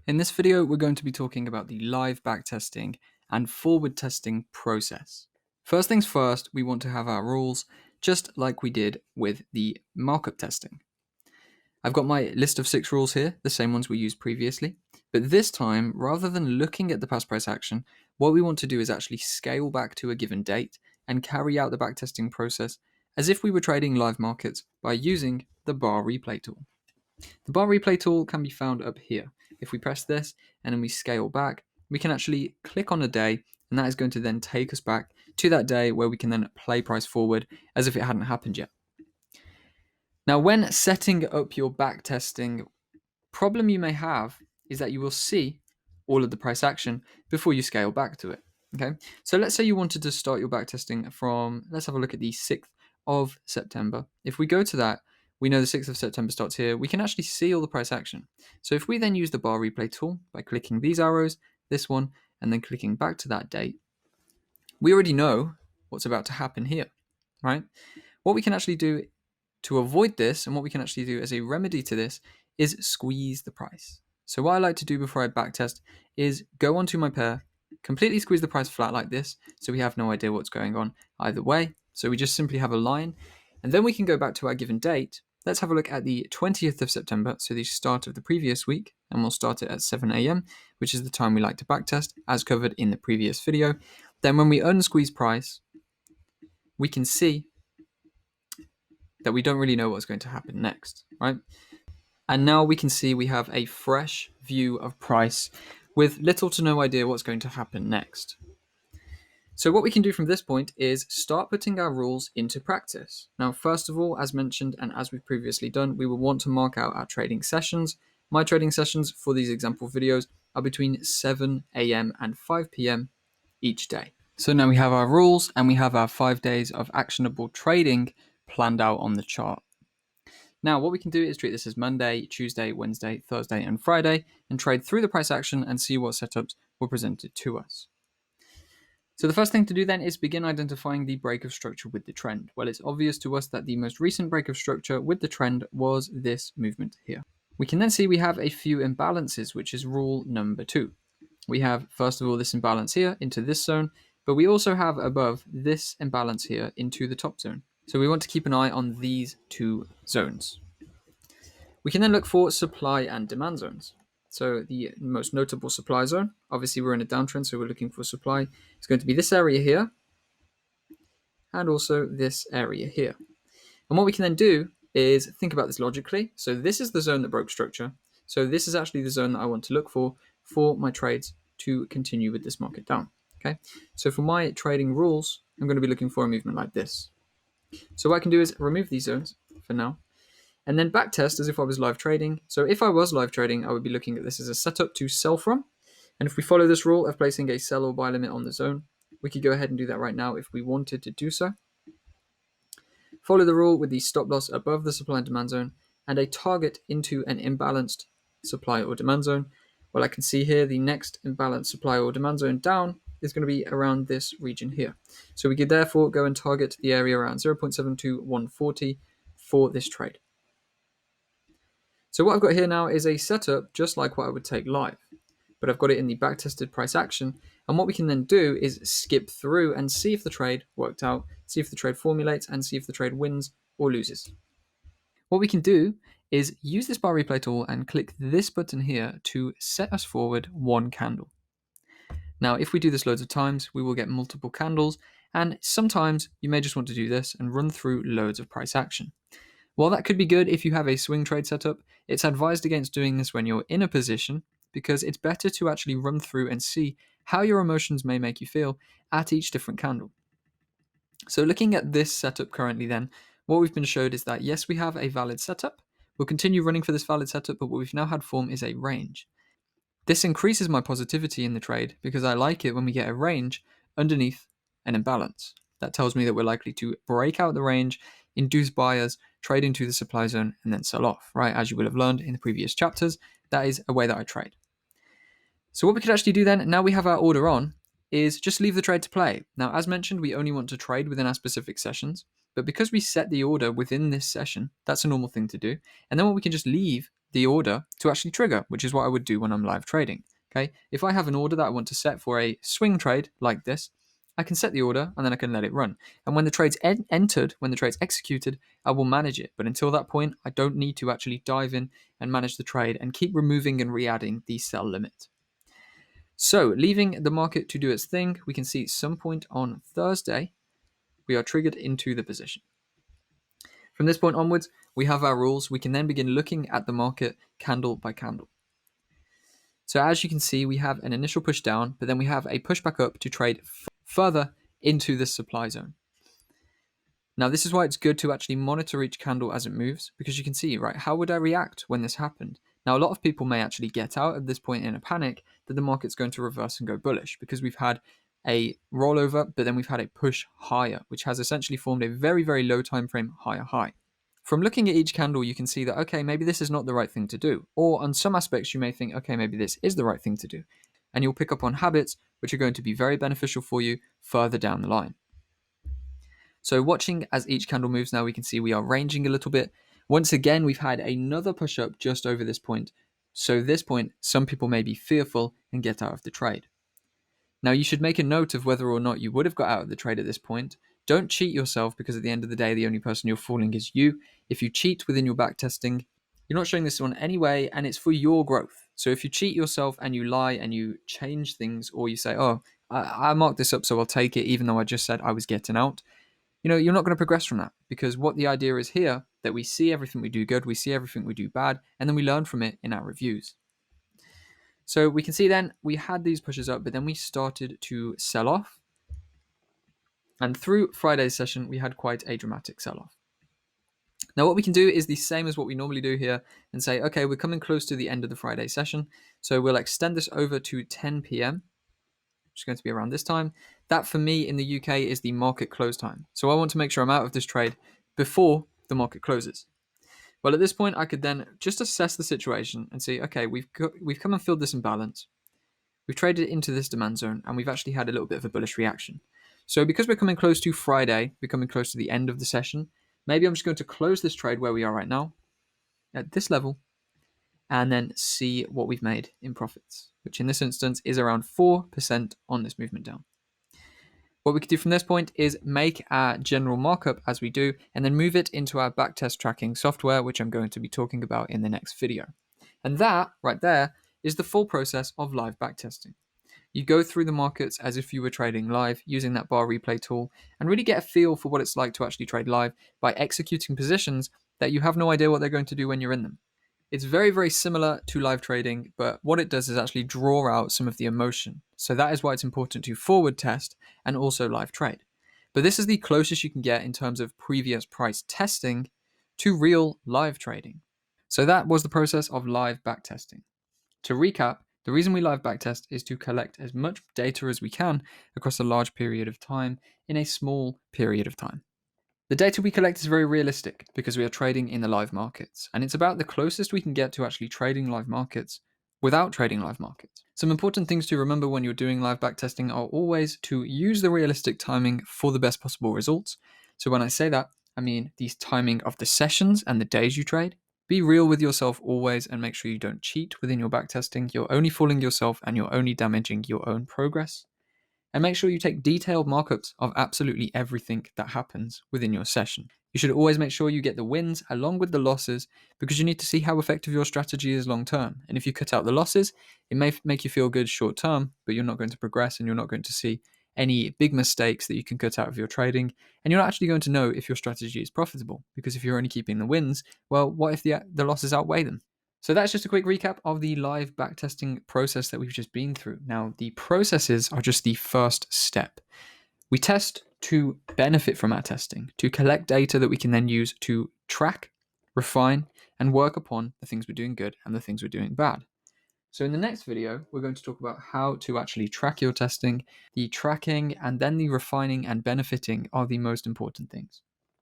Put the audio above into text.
In this video, we're going to be talking about the live backtesting and forward testing process. First things first, we want to have our rules just like we did with the markup testing. I've got my list of 6 rules here, the same ones we used previously, but this time, rather than looking at the past price action, what we want to do is actually scale back to a given date and carry out the backtesting process as if we were trading live markets by using the bar replay tool. The bar replay tool can be found up here. If we press this and then we scale back, we can actually click on a day, and that is going to then take us back to that day where we can then play price forward as if it hadn't happened yet. Now, when setting up your backtesting, problem you may have is that you will see all of the price action before you scale back to it. Okay, so let's say you wanted to start your backtesting from, let's have a look at the 6th of September. If we go to that, we know the 6th of September starts here. We can actually see all the price action. So if we then use the bar replay tool by clicking these arrows, this one, and then clicking back to that date, we already know what's about to happen here, right? What we can actually do to avoid this, and what we can actually do as a remedy to this, is squeeze the price. So what I like to do before I backtest is go onto my pair, completely squeeze the price flat like this, so we have no idea what's going on either way. So we just simply have a line, and then we can go back to our given date. Let's have a look at the 20th of September, so the start of the previous week, and we'll start it at 7 a.m., which is the time we like to backtest, as covered in the previous video. Then when we unsqueeze price, we can see that we don't really know what's going to happen next, right? And now we can see we have a fresh view of price with little to no idea what's going to happen next. So what we can do from this point is start putting our rules into practice. Now, first of all, as mentioned, and as we've previously done, we will want to mark out our trading sessions. My trading sessions for these example videos are between 7 a.m. and 5 p.m. each day. So now we have our rules and we have our 5 days of actionable trading planned out on the chart. Now, what we can do is treat this as Monday, Tuesday, Wednesday, Thursday, and Friday, and trade through the price action and see what setups were presented to us. So the first thing to do then is begin identifying the break of structure with the trend. Well, it's obvious to us that the most recent break of structure with the trend was this movement here. We can then see we have a few imbalances, which is rule number 2. We have, first of all, this imbalance here into this zone, but we also have above this imbalance here into the top zone. So we want to keep an eye on these 2 zones. We can then look for supply and demand zones. So the most notable supply zone, obviously we're in a downtrend, so we're looking for supply. It's going to be this area here, and also this area here. And what we can then do is think about this logically. So this is the zone that broke structure. So this is actually the zone that I want to look for my trades to continue with this market down. Okay, so for my trading rules, I'm going to be looking for a movement like this. So what I can do is remove these zones for now, and then backtest as if I was live trading. So if I was live trading, I would be looking at this as a setup to sell from. And if we follow this rule of placing a sell or buy limit on the zone, we could go ahead and do that right now if we wanted to do so. Follow the rule with the stop loss above the supply and demand zone and a target into an imbalanced supply or demand zone. Well, I can see here the next imbalanced supply or demand zone down is going to be around this region here. So we could therefore go and target the area around 0.72140 for this trade. So what I've got here now is a setup just like what I would take live, but I've got it in the backtested price action. And what we can then do is skip through and see if the trade worked out, see if the trade formulates, and see if the trade wins or loses. What we can do is use this bar replay tool and click this button here to set us forward 1 candle. Now, if we do this loads of times, we will get multiple candles, and sometimes you may just want to do this and run through loads of price action. While that could be good if you have a swing trade setup, it's advised against doing this when you're in a position, because it's better to actually run through and see how your emotions may make you feel at each different candle. So looking at this setup currently then, what we've been showed is that yes, we have a valid setup. We'll continue running for this valid setup, but what we've now had form is a range. This increases my positivity in the trade because I like it when we get a range underneath an imbalance. That tells me that we're likely to break out the range, induce buyers, trade into the supply zone, and then sell off, right? As you will have learned in the previous chapters, that is a way that I trade. So what we could actually do then, now we have our order on, is just leave the trade to play. Now, as mentioned, we only want to trade within our specific sessions, but because we set the order within this session, that's a normal thing to do. And then what we can just leave the order to actually trigger, which is what I would do when I'm live trading. Okay, if I have an order that I want to set for a swing trade like this, I can set the order and then I can let it run. And when the trade's entered, when the trade's executed, I will manage it. But until that point, I don't need to actually dive in and manage the trade and keep removing and re-adding the sell limit. So leaving the market to do its thing, we can see at some point on Thursday, we are triggered into the position. From this point onwards, we have our rules. We can then begin looking at the market candle by candle. So as you can see, we have an initial push down, but then we have a push back up to trade further into the supply zone. Now, this is why it's good to actually monitor each candle as it moves, because you can see, right, how would I react when this happened? Now, a lot of people may actually get out at this point in a panic that the market's going to reverse and go bullish, because we've had a rollover, but then we've had a push higher, which has essentially formed a very, very low time frame higher high. From looking at each candle, you can see that, okay, maybe this is not the right thing to do. Or on some aspects, you may think, okay, maybe this is the right thing to do. And you'll pick up on habits which are going to be very beneficial for you further down the line. So watching as each candle moves now, we can see we are ranging a little bit. Once again, we've had another push up just over this point. So this point, some people may be fearful and get out of the trade. Now, you should make a note of whether or not you would have got out of the trade at this point. Don't cheat yourself, because at the end of the day, the only person you're fooling is you. If you cheat within your backtesting, you're not showing this on anyway, and it's for your growth. So if you cheat yourself and you lie and you change things, or you say, oh, I marked this up so I'll take it even though I just said I was getting out, you're not going to progress from that, because what the idea is here, that we see everything we do good, we see everything we do bad, and then we learn from it in our reviews. So we can see then we had these pushes up, but then we started to sell off. And through Friday's session, we had quite a dramatic sell-off. Now, what we can do is the same as what we normally do here and say, okay, we're coming close to the end of the Friday session. So we'll extend this over to 10 p.m., which is going to be around this time. That for me in the UK is the market close time. So I want to make sure I'm out of this trade before the market closes. Well, at this point, I could then just assess the situation and see, okay, we've come and filled this imbalance. We've traded into this demand zone, and we've actually had a little bit of a bullish reaction. So because we're coming close to Friday, we're coming close to the end of the session, maybe I'm just going to close this trade where we are right now, at this level, and then see what we've made in profits, which in this instance is around 4% on this movement down. What we could do from this point is make our general markup as we do, and then move it into our backtest tracking software, which I'm going to be talking about in the next video. And that right there is the full process of live backtesting. You go through the markets as if you were trading live using that bar replay tool, and really get a feel for what it's like to actually trade live by executing positions that you have no idea what they're going to do when you're in them. It's very, very similar to live trading, but what it does is actually draw out some of the emotion. So that is why it's important to forward test and also live trade. But this is the closest you can get in terms of previous price testing to real live trading. So that was the process of live backtesting. To recap, the reason we live backtest is to collect as much data as we can across a large period of time in a small period of time. The data we collect is very realistic because we are trading in the live markets, and it's about the closest we can get to actually trading live markets without trading live markets. Some important things to remember when you're doing live backtesting are always to use the realistic timing for the best possible results. So when I say that, I mean the timing of the sessions and the days you trade. Be real with yourself always and make sure you don't cheat within your backtesting. You're only fooling yourself and you're only damaging your own progress. And make sure you take detailed markups of absolutely everything that happens within your session. You should always make sure you get the wins along with the losses, because you need to see how effective your strategy is long term. And if you cut out the losses, it may make you feel good short term, but you're not going to progress and you're not going to see any big mistakes that you can cut out of your trading. And you're not actually going to know if your strategy is profitable, because if you're only keeping the wins, well, what if the losses outweigh them? So that's just a quick recap of the live backtesting process that we've just been through. Now, the processes are just the first step. We test to benefit from our testing, to collect data that we can then use to track, refine, and work upon the things we're doing good and the things we're doing bad. So in the next video, we're going to talk about how to actually track your testing. The tracking and then the refining and benefiting are the most important things.